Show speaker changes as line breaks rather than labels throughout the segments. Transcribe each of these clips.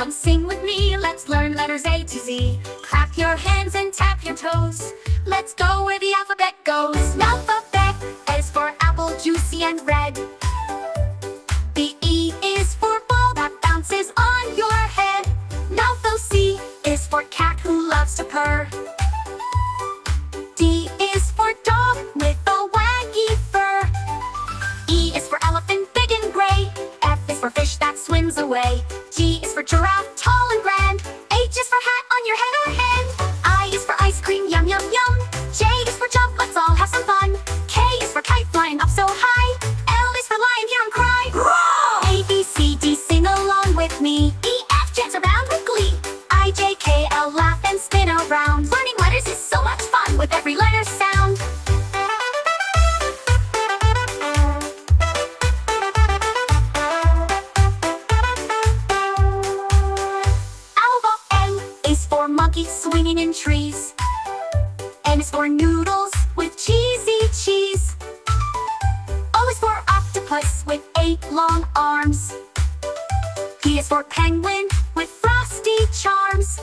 Come sing with me, let's learn letters A to Z. Clap your hands and tap your toes. Let's go where the alphabet goes. Alphabet is for apple, juicy and red. The E is for ball that bounces on your head. Mouth C is for cat who loves to purr. D is for dog with a waggy fur. E is for elephant, big and gray. F is for fish that swims away. G is for giraffe, tall and grand. H is for hat on your head or hand. I is for ice cream, yum yum yum. J is for jump, let's all have some fun. K is for kite flying up so high. L is for lion, hear 'em cry. Roar! A, B, C, D, sing along with me. E, F, jazz around with glee. I, J, K, L, laugh and spin around. Learning letters is so much fun with every letter sound. N is for monkey swinging in trees. N is for noodles with cheesy cheese. O is for octopus with 8 long arms. P is for penguin with frosty charms.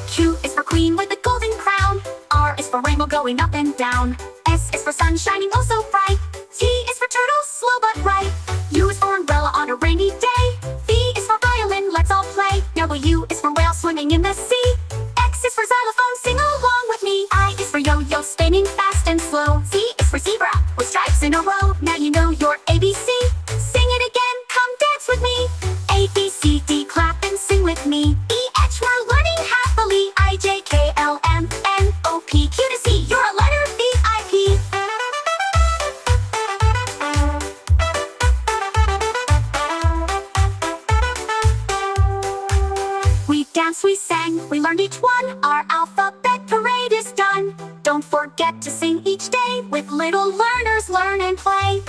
Q is for queen with a golden crown. R is for rainbow going up and down. S is for sun shining oh so bright. T is for turtle, slow but right. U is for umbrella on a rainy day. V is for violin, let's all play. W is for whale swimming in the sea. X is for xylophone, sing along with me. I is for yo-yo, spinning fast and slow. Z is for zebra, with stripes in a row. Now you know your ABC. Sing it again, come dance with me. A, B, C, D, clap and sing with me. E, H, we're learning happily. I, J, K, L, M, N, O, P, Q to C, you're a letter VIP. We danced, we sang, we learned each one. Our alphabet parade is done. Don't forget to sing each day with little learners, learn and play.